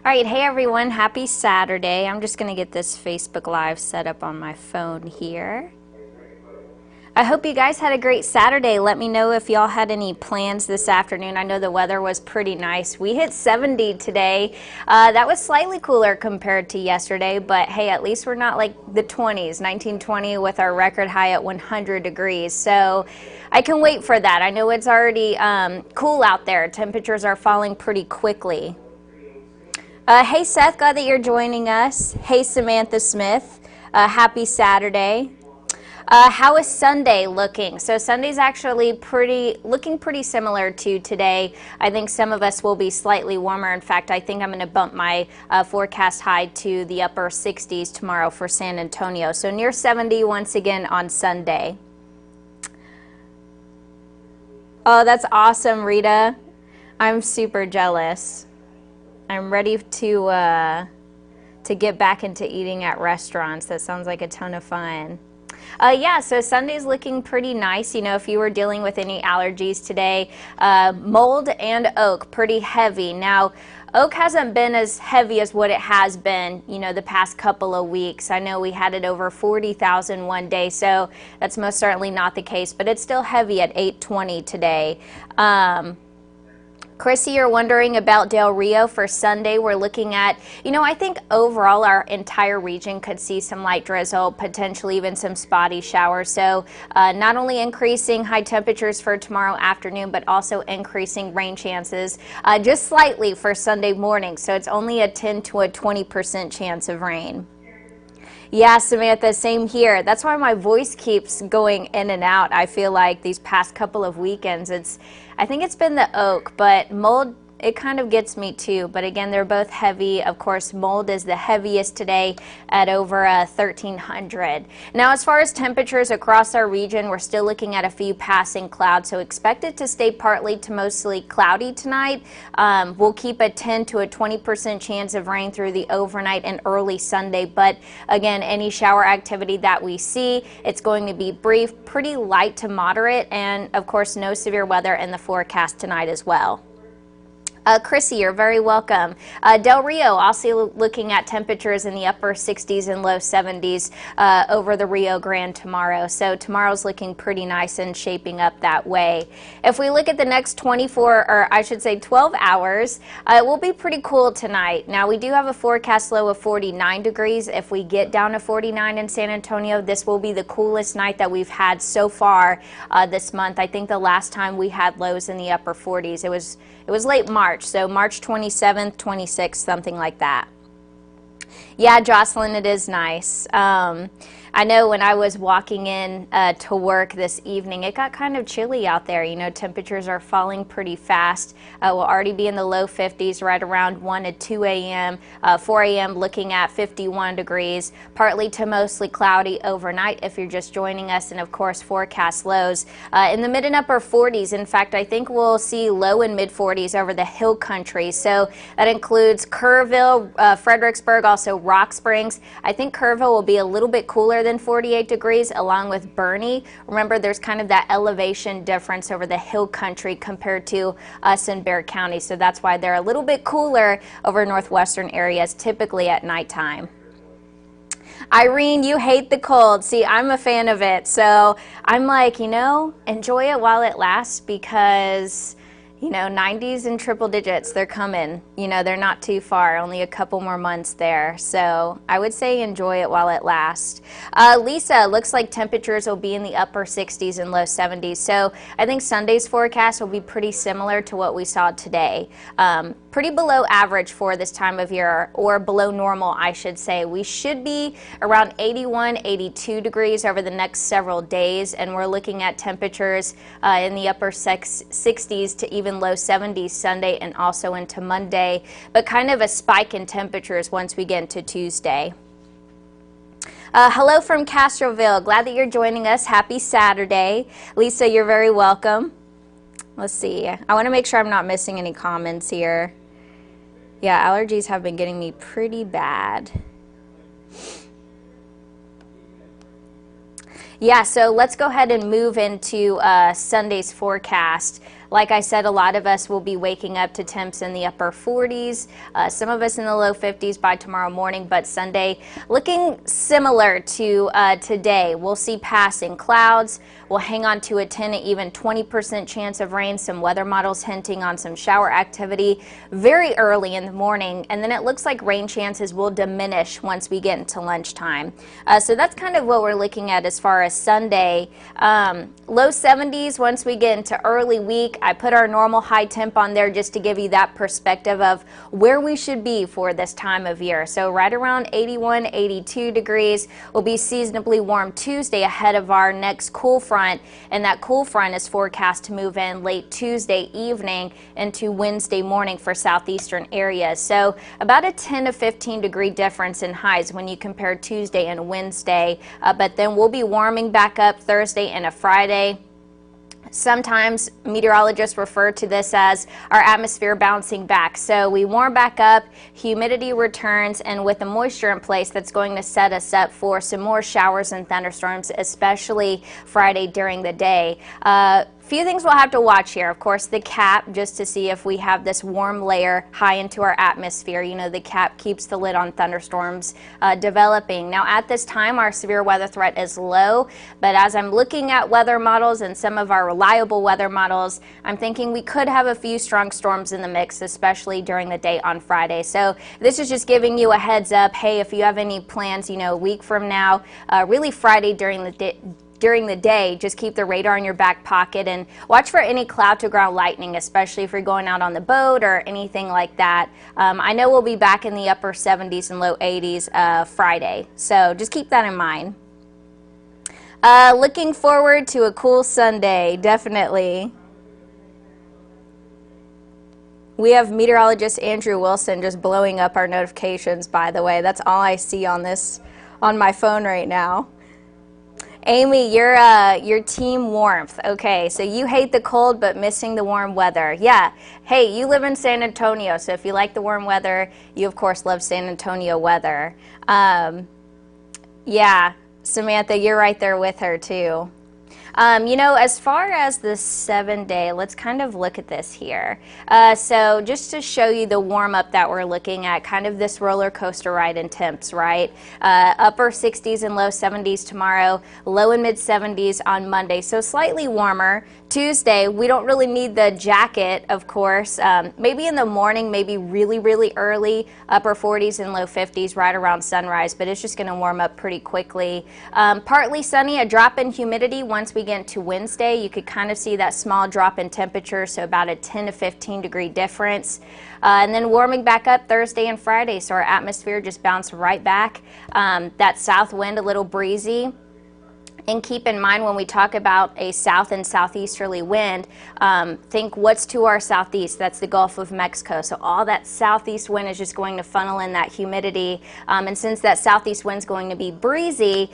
All right, hey everyone, happy Saturday. I'm just going to get this Facebook Live set up on my phone here. I hope you guys had a great Saturday. Let me know if y'all had any plans this afternoon. I know the weather was pretty nice. We hit 70 today. That was slightly cooler compared to yesterday, but hey, at least we're not like the 20s, 1920 with our record high at 100 degrees. So I can wait for that. I know it's already cool out there. Temperatures are falling pretty quickly. Hey Seth, glad that you're joining us. Hey Samantha Smith, happy Saturday. How is Sunday looking? So Sunday's actually looking pretty similar to today. I think some of us will be slightly warmer. In fact, I think I'm going to bump my forecast high to the upper 60s tomorrow for San Antonio. So near 70 once again on Sunday. Oh, that's awesome, Rita. I'm super jealous. I'm ready to get back into eating at restaurants. That sounds like a ton of fun. Yeah, so Sunday's looking pretty nice. You know, if you were dealing with any allergies today, mold and oak, pretty heavy. Now, oak hasn't been as heavy as what it has been, you know, the past couple of weeks. I know we had it over 40,000 one day, so that's most certainly not the case, but it's still heavy at 820 today. Chrissy, you're wondering about Del Rio for Sunday. We're looking at, you know, I think overall our entire region could see some light drizzle, potentially even some spotty showers. So not only increasing high temperatures for tomorrow afternoon, but also increasing rain chances just slightly for Sunday morning. So it's only a 10 to a 20% chance of rain. Yeah, Samantha, same here. That's why my voice keeps going in and out. I feel like these past couple of weekends, I think it's been the oak, but mold, it kind of gets me too. But again, they're both heavy. Of course, mold is the heaviest today at over 1,300. Now, as far as temperatures across our region, we're still looking at a few passing clouds. So expect it to stay partly to mostly cloudy tonight. We'll keep a 10 to a 20% chance of rain through the overnight and early Sunday. But again, any shower activity that we see, it's going to be brief, pretty light to moderate, and of course, no severe weather in the forecast tonight as well. Chrissy, you're very welcome. Del Rio, also looking at temperatures in the upper 60s and low 70s over the Rio Grande tomorrow. So tomorrow's looking pretty nice and shaping up that way. If we look at the next 24, or I should say 12 hours, it will be pretty cool tonight. Now, we do have a forecast low of 49 degrees. If we get down to 49 in San Antonio, this will be the coolest night that we've had so far this month. I think the last time we had lows in the upper 40s, it was late March. So March 27th, 26th, something like that. Yeah, Jocelyn, it is nice. I know when I was walking in to work this evening, it got kind of chilly out there. You know, temperatures are falling pretty fast. We'll already be in the low 50s right around 1 to 2 a.m. 4 a.m. looking at 51 degrees, partly to mostly cloudy overnight if you're just joining us, and of course forecast lows in the mid and upper 40s. In fact, I think we'll see low and mid 40s over the hill country. So that includes Kerrville, Fredericksburg, also Rock Springs. I think Kerrville will be a little bit cooler than 48 degrees, along with Bernie. Remember, there's kind of that elevation difference over the hill country compared to us in Bexar County, so that's why they're a little bit cooler over northwestern areas, typically at nighttime. Irene, you hate the cold. See, I'm a fan of it, so I'm like, you know, enjoy it while it lasts, because you know, 90s and triple digits, they're coming. You know, they're not too far, only a couple more months there. So I would say enjoy it while it lasts. Lisa, looks like temperatures will be in the upper 60s and low 70s. So I think Sunday's forecast will be pretty similar to what we saw today. Pretty below average for this time of year, or below normal, I should say. We should be around 81, 82 degrees over the next several days, and we're looking at temperatures in the upper 60s to even low 70s Sunday and also into Monday, but kind of a spike in temperatures once we get into Tuesday. Hello from Castroville. Glad that you're joining us. Happy Saturday. Lisa, you're very welcome. Let's see. I want to make sure I'm not missing any comments here. Yeah, allergies have been getting me pretty bad. Yeah, so let's go ahead and move into Sunday's forecast. Like I said, a lot of us will be waking up to temps in the upper 40s, some of us in the low 50s by tomorrow morning, but Sunday looking similar to today. We'll see passing clouds. We'll hang on to a 10 to even 20% chance of rain. Some weather models hinting on some shower activity very early in the morning, and then it looks like rain chances will diminish once we get into lunchtime. So that's kind of what we're looking at as far as Sunday. Low 70s once we get into early week. I put our normal high temp on there just to give you that perspective of where we should be for this time of year. So right around 81, 82 degrees. Will be seasonably warm Tuesday ahead of our next cool front, and that cool front is forecast to move in late Tuesday evening into Wednesday morning for southeastern areas. So about a 10 to 15 degree difference in highs when you compare Tuesday and Wednesday, but then we'll be warming back up Thursday and a Friday. Sometimes meteorologists refer to this as our atmosphere bouncing back. So we warm back up, humidity returns, and with the moisture in place, that's going to set us up for some more showers and thunderstorms, especially Friday during the day. Few things we'll have to watch here. Of course, the cap, just to see if we have this warm layer high into our atmosphere. You know, the cap keeps the lid on thunderstorms developing. Now, at this time, our severe weather threat is low, but as I'm looking at weather models and some of our reliable weather models, I'm thinking we could have a few strong storms in the mix, especially during the day on Friday. So this is just giving you a heads up. Hey, if you have any plans, you know, a week from now, really Friday during the day, just keep the radar in your back pocket and watch for any cloud to ground lightning, especially if you're going out on the boat or anything like that. I know we'll be back in the upper 70s and low 80s Friday, so just keep that in mind. Looking forward to a cool Sunday, definitely. We have meteorologist Andrew Wilson just blowing up our notifications, by the way. That's all I see on my phone right now. Amy, you're team warmth. Okay, so you hate the cold but missing the warm weather. Yeah. Hey, you live in San Antonio, so if you like the warm weather, you of course love San Antonio weather. Yeah, Samantha, you're right there with her too. You know, as far as the 7-day, let's kind of look at this here. So just to show you the warm up that we're looking at, kind of this roller coaster ride in temps, right? Upper 60s and low 70s tomorrow, low and mid 70s on Monday, so slightly warmer. Tuesday, we don't really need the jacket, of course. Maybe in the morning, maybe really, really early, upper 40s and low 50s right around sunrise, but it's just going to warm up pretty quickly. Partly sunny, a drop in humidity once we get into Wednesday. You could kind of see that small drop in temperature, so about a 10 to 15 degree difference. And then warming back up Thursday and Friday, so our atmosphere just bounced right back. That south wind a little breezy. And keep in mind when we talk about a south and southeasterly wind, think what's to our southeast. That's the Gulf of Mexico. So all that southeast wind is just going to funnel in that humidity. And since that southeast wind's going to be breezy,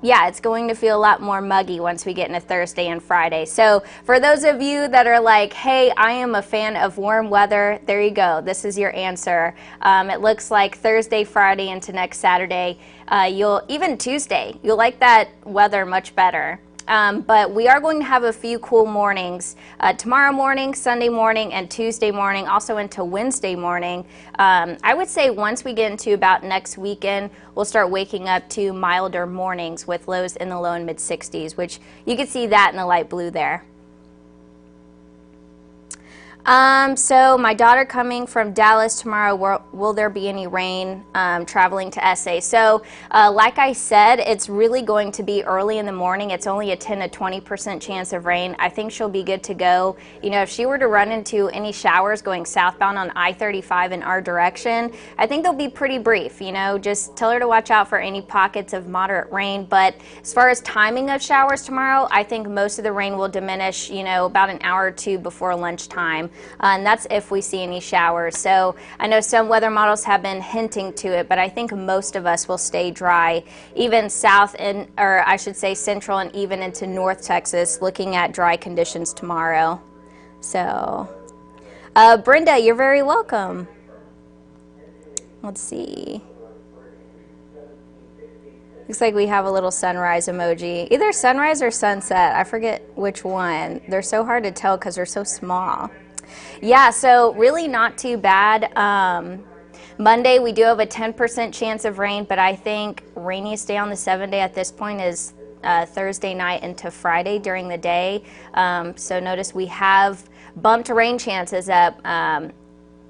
yeah, it's going to feel a lot more muggy once we get into Thursday and Friday. So for those of you that are like, hey, I am a fan of warm weather, there you go. This is your answer. It looks like Thursday, Friday into next Saturday, even Tuesday, you'll like that weather much better. But we are going to have a few cool mornings tomorrow morning, Sunday morning, and Tuesday morning, also into Wednesday morning. I would say once we get into about next weekend, we'll start waking up to milder mornings with lows in the low and mid 60s, which you can see that in the light blue there. So my daughter coming from Dallas tomorrow, will there be any rain traveling to SA? So like I said, it's really going to be early in the morning. It's only a 10 to 20% chance of rain. I think she'll be good to go. You know, if she were to run into any showers going southbound on I-35 in our direction, I think they'll be pretty brief. You know, just tell her to watch out for any pockets of moderate rain. But as far as timing of showers tomorrow, I think most of the rain will diminish, you know, about an hour or two before lunchtime. And that's if we see any showers. So I know some weather models have been hinting to it, but I think most of us will stay dry, even south or I should say central and even into North Texas, looking at dry conditions tomorrow. So Brenda, you're very welcome. Let's see. Looks like we have a little sunrise emoji. Either sunrise or sunset. I forget which one. They're so hard to tell because they're so small. Yeah, so really not too bad. Monday, we do have a 10% chance of rain, but I think rainiest day on the 7 day at this point is Thursday night into Friday during the day. So notice we have bumped rain chances up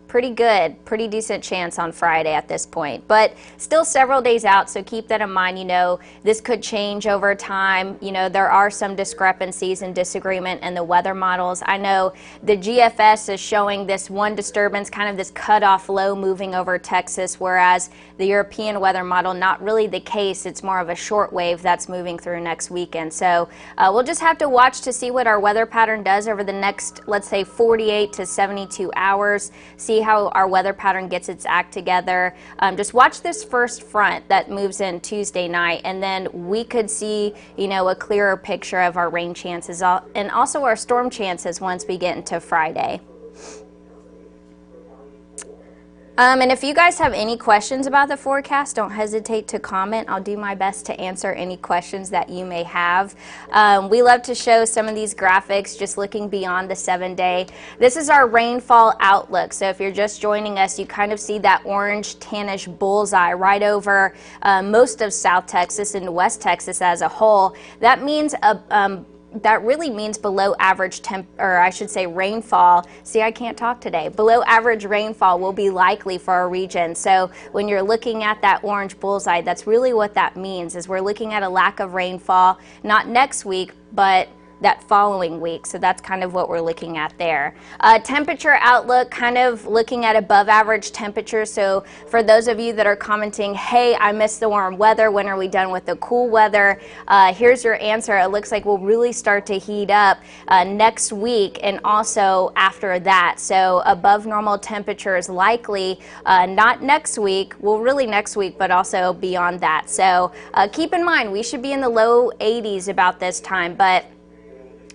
pretty good, pretty decent chance on Friday at this point, but still several days out, so keep that in mind. You know, this could change over time. You know, there are some discrepancies and disagreement in the weather models. I know the GFS is showing this one disturbance, kind of this cutoff low moving over Texas, whereas the European weather model, not really the case. It's more of a short wave that's moving through next weekend. So we'll just have to watch to see what our weather pattern does over the next, let's say, 48 to 72 hours, see how our weather pattern gets its act together. Just watch this first front that moves in Tuesday night, and then we could see, you know, a clearer picture of our rain chances and also our storm chances once we get into Friday. And if you guys have any questions about the forecast, don't hesitate to comment. I'll do my best to answer any questions that you may have. We love to show some of these graphics just looking beyond the 7 day. This is our rainfall outlook. So if you're just joining us, you kind of see that orange tannish bullseye right over most of South Texas and West Texas as a whole. That means that really means below average rainfall. See, I can't talk today. Below average rainfall will be likely for our region. So when you're looking at that orange bullseye, that's really what that means, is we're looking at a lack of rainfall, not next week, but that following week. So that's kind of what we're looking at there. Temperature outlook, kind of looking at above average temperature. So for those of you that are commenting, hey, I missed the warm weather, when are we done with the cool weather? Here's your answer. It looks like we'll really start to heat up next week and also after that. So above normal temperatures likely, not next week, well really next week, but also beyond that. So keep in mind, we should be in the low 80s about this time, but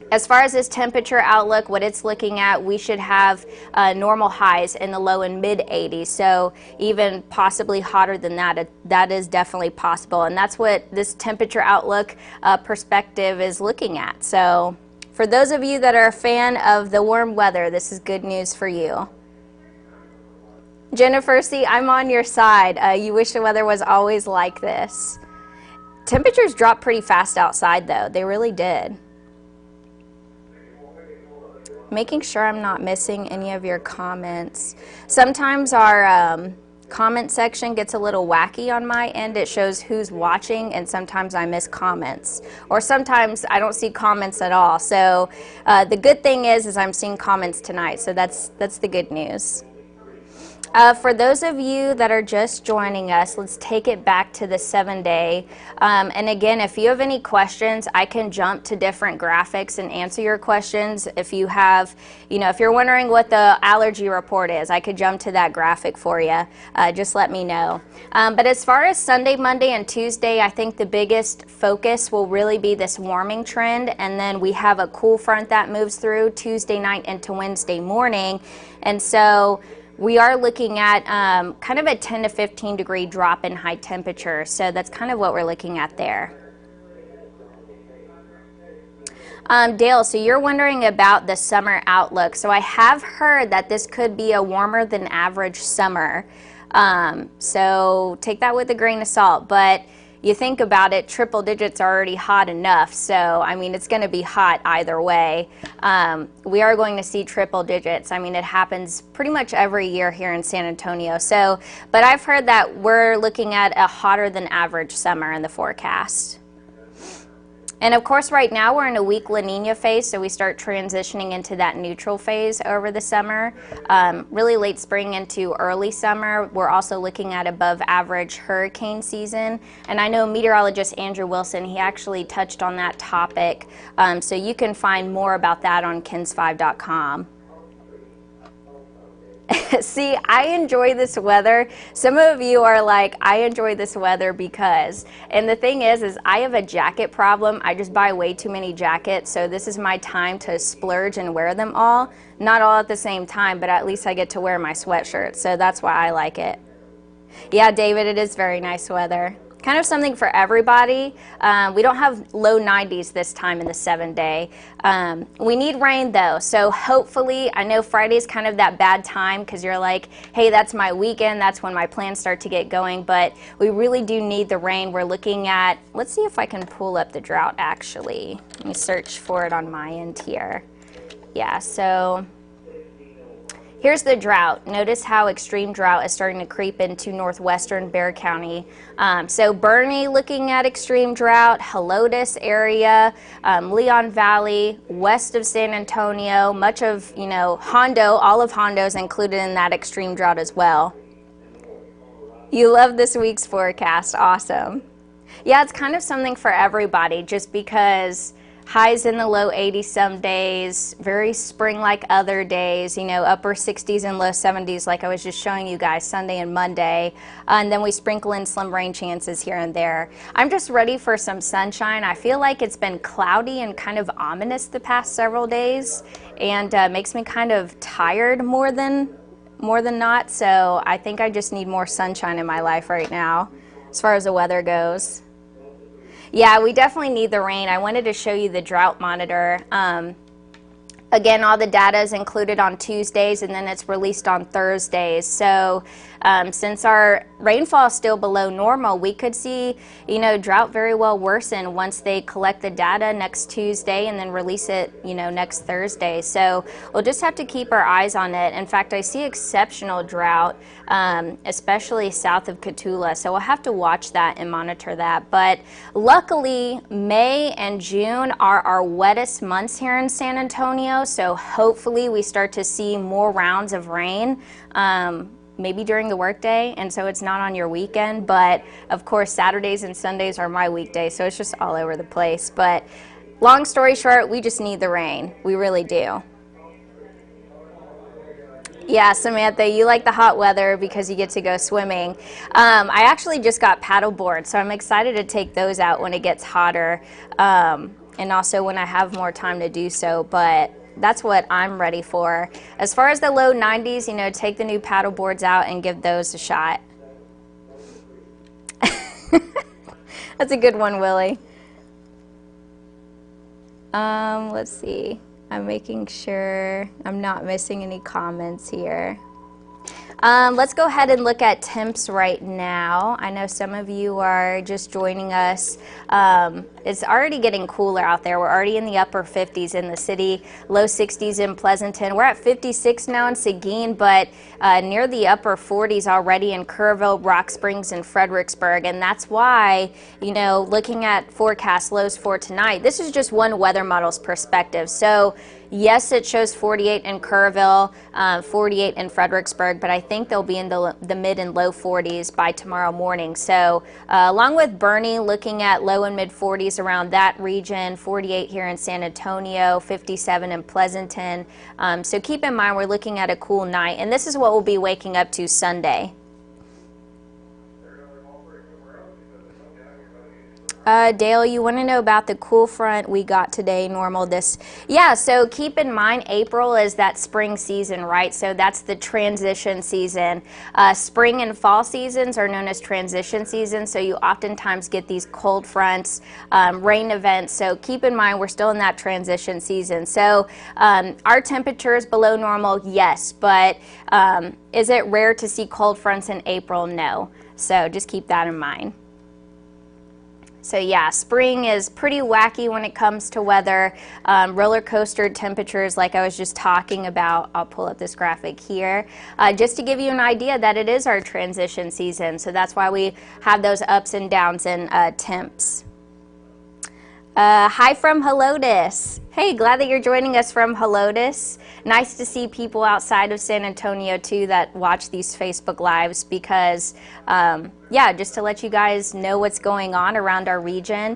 as far as this temperature outlook, what it's looking at, we should have normal highs in the low and mid 80s. So even possibly hotter than that, that is definitely possible. And that's what this temperature outlook perspective is looking at. So for those of you that are a fan of the warm weather, this is good news for you. Jennifer, see, I'm on your side. You wish the weather was always like this. Temperatures dropped pretty fast outside though. They really did. Making sure I'm not missing any of your comments. Sometimes our comment section gets a little wacky on my end. It shows who's watching, and sometimes I miss comments, or sometimes I don't see comments at all. So the good thing is I'm seeing comments tonight, so that's the good news. For those of you that are just joining us, let's take it back to the 7 day. And again, if you have any questions, I can jump to different graphics and answer your questions. If you have, you know, if you're wondering what the allergy report is, I could jump to that graphic for you. Just let me know. But as far as Sunday, Monday, and Tuesday, I think the biggest focus will really be this warming trend. And then we have a cool front that moves through Tuesday night into Wednesday morning. And so we are looking at kind of a 10 to 15 degree drop in high temperature. So that's kind of what we're looking at there. Dale, so you're wondering about the summer outlook. So I have heard that this could be a warmer than average summer. So take that with a grain of salt. But you think about it, triple digits are already hot enough. So, I mean, it's going to be hot either way. We are going to see triple digits. I mean, it happens pretty much every year here in San Antonio. So, but I've heard that we're looking at a hotter than average summer in the forecast. And of course, right now we're in a weak La Nina phase, so we start transitioning into that neutral phase over the summer. Really late spring into early summer. We're also looking at above average hurricane season. And I know meteorologist Andrew Wilson, he actually touched on that topic. So you can find more about that on kins5.com. See, I enjoy this weather. Some of you are like, I enjoy this weather because, and the thing is I have a jacket problem. I just buy way too many jackets, so this is my time to splurge and wear them all. Not all at the same time, but at least I get to wear my sweatshirt, so that's why I like it. Yeah, David, it is very nice weather. kind of something for everybody. We don't have low 90s this time in the 7-day. We need rain though, so hopefully, I know Friday's kind of that bad time because you're like, hey, that's my weekend, that's when my plans start to get going, but we really do need the rain. We're looking at, let's see if I can pull up the drought actually. Let me search for it on my end here. Yeah, so here's the drought. Notice how extreme drought is starting to creep into northwestern Bexar County. So Bernie looking at extreme drought, Helotes area, Leon Valley, west of San Antonio, much of, Hondo, all of Hondo's included in that extreme drought as well. You love this week's forecast, awesome. Yeah, it's kind of something for everybody just because highs in the low 80s some days, very spring-like other days, upper 60s and low 70s like I was just showing you guys Sunday and Monday. And then we sprinkle in some rain chances here and there. I'm just ready for some sunshine. I feel like it's been cloudy and kind of ominous the past several days and makes me kind of tired more than not. So I think I just need more sunshine in my life right now as far as the weather goes. Yeah, we definitely need the rain. I wanted to show you the drought monitor. Again, all the data is included on Tuesdays and then it's released on Thursdays. So since our rainfall is still below normal, we could see, drought very well worsen once they collect the data next Tuesday and then release it, next Thursday. So we'll just have to keep our eyes on it. In fact, I see exceptional drought, especially south of Cotulla. So we'll have to watch that and monitor that. But luckily, May and June are our wettest months here in San Antonio. So hopefully we start to see more rounds of rain, maybe during the workday, and so it's not on your weekend. But of course, Saturdays and Sundays are my weekdays, so it's just all over the place. But long story short, we just need the rain. We really do. Yeah, Samantha, you like the hot weather because you get to go swimming. I actually just got paddle boards, so I'm excited to take those out when it gets hotter, and also when I have more time to do so. But that's what I'm ready for. As far as the low 90s, take the new paddle boards out and give those a shot. That's a good one, Willie. Let's see. I'm making sure I'm not missing any comments here. Let's go ahead and look at temps right now. I know some of you are just joining us. It's already getting cooler out there. We're already in the upper 50s in the city, low 60s in Pleasanton. We're at 56 now in Seguin, but near the upper 40s already in Kerrville, Rock Springs, and Fredericksburg. And that's why, looking at forecast lows for tonight, this is just one weather model's perspective. So yes, it shows 48 in Kerrville, 48 in Fredericksburg, but I think they'll be in the mid and low 40s by tomorrow morning. So along with Bernie, looking at low and mid 40s around that region, 48 here in San Antonio, 57 in Pleasanton. So keep in mind we're looking at a cool night, and this is what we'll be waking up to Sunday. Dale, you want to know about the cool front we got today, normal this? Yeah, so keep in mind April is that spring season, right? So that's the transition season. Spring and fall seasons are known as transition seasons, so you oftentimes get these cold fronts, rain events. So keep in mind we're still in that transition season. So our temperature is below normal, yes, but is it rare to see cold fronts in April? No. So just keep that in mind. So yeah, spring is pretty wacky when it comes to weather. Roller coaster temperatures like I was just talking about. I'll pull up this graphic here. Just to give you an idea that it is our transition season. So that's why we have those ups and downs in temps. Hi from Helotes. Hey, glad that you're joining us from Helotes. Nice to see people outside of San Antonio too that watch these Facebook Lives because, yeah, just to let you guys know what's going on around our region.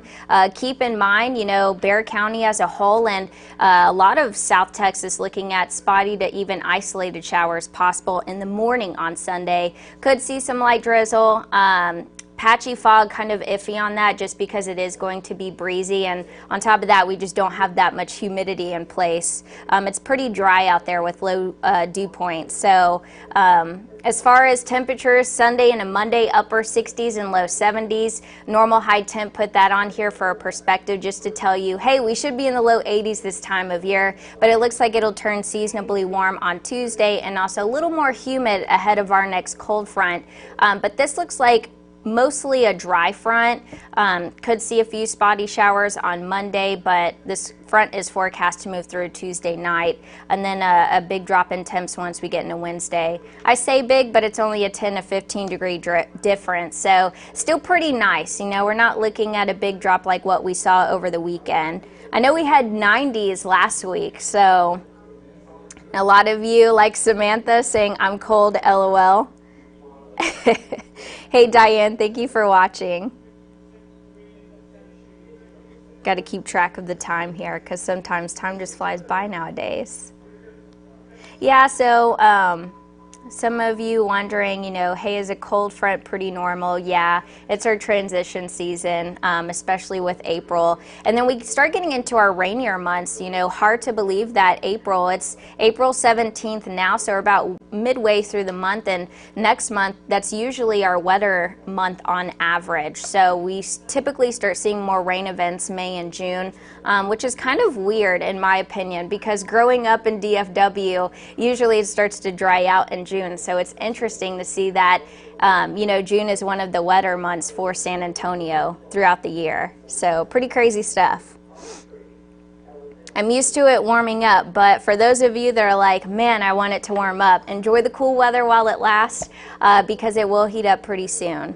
Keep in mind, Bexar County as a whole and a lot of South Texas looking at spotty to even isolated showers possible in the morning on Sunday. Could see some light drizzle. Patchy fog, kind of iffy on that just because it is going to be breezy, and on top of that we just don't have that much humidity in place. It's pretty dry out there with low dew points. So as far as temperatures, Sunday and a Monday, upper 60s and low 70s. Normal high temp, put that on here for a perspective just to tell you, hey, we should be in the low 80s this time of year, but it looks like it'll turn seasonably warm on Tuesday and also a little more humid ahead of our next cold front. But this looks like mostly a dry front. Could see a few spotty showers on Monday, but this front is forecast to move through Tuesday night, and then a big drop in temps once we get into Wednesday. I say big, but it's only a 10 to 15 degree difference, so still pretty nice. You know, we're not looking at a big drop like what we saw over the weekend. I know we had 90s last week, so a lot of you, like Samantha, saying I'm cold, LOL. Hey Diane, thank you for watching. Got to keep track of the time here because sometimes time just flies by nowadays. Yeah, so some of you wondering, you know, hey, is a cold front pretty normal? Yeah, it's our transition season, especially with April. And then we start getting into our rainier months. You know, hard to believe that April, it's April 17th now, so we're about midway through the month, and next month, that's usually our wetter month on average. So we typically start seeing more rain events May and June, which is kind of weird in my opinion, because growing up in DFW, usually it starts to dry out in June. So it's interesting to see that, you know, June is one of the wetter months for San Antonio throughout the year. So pretty crazy stuff. I'm used to it warming up, but for those of you that are like, man, I want it to warm up, enjoy the cool weather while it lasts, because it will heat up pretty soon.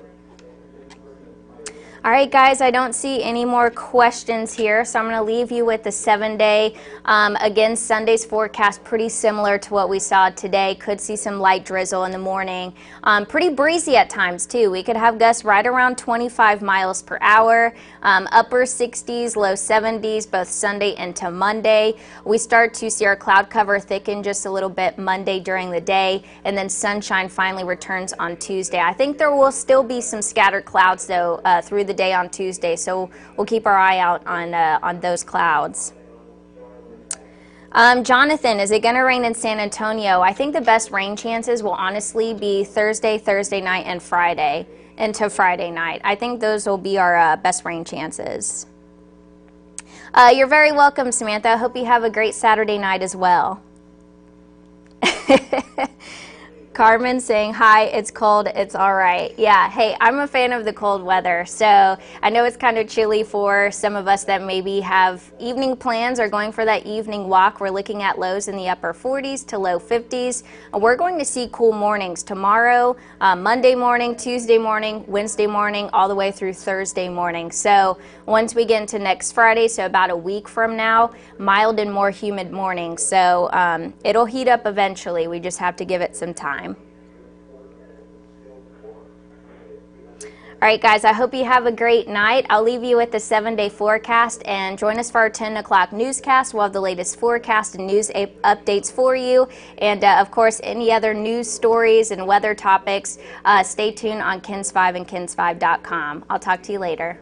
All right, guys, I don't see any more questions here, so I'm going to leave you with the 7-day. Again, Sunday's forecast pretty similar to what we saw today. Could see some light drizzle in the morning. Pretty breezy at times, too. We could have gusts right around 25 miles per hour, upper 60s, low 70s, both Sunday into Monday. We start to see our cloud cover thicken just a little bit Monday during the day, and then sunshine finally returns on Tuesday. I think there will still be some scattered clouds, though, through the day on Tuesday, so we'll keep our eye out on those clouds. Jonathan, is it going to rain in San Antonio? I think the best rain chances will honestly be Thursday night, and Friday into Friday night. I think those will be our best rain chances. You're very welcome, Samantha. I hope you have a great Saturday night as well. Carmen saying, hi, it's cold, it's all right. Yeah, hey, I'm a fan of the cold weather, so I know it's kind of chilly for some of us that maybe have evening plans or going for that evening walk. We're looking at lows in the upper 40s to low 50s. We're going to see cool mornings tomorrow, Monday morning, Tuesday morning, Wednesday morning, all the way through Thursday morning. So once we get into next Friday, so about a week from now, mild and more humid mornings. So it'll heat up eventually. We just have to give it some time. All right, guys, I hope you have a great night. I'll leave you with the 7-day forecast, and join us for our 10 o'clock newscast. We'll have the latest forecast and news updates for you. And, of course, any other news stories and weather topics, stay tuned on KENS5 and KENS5.com. I'll talk to you later.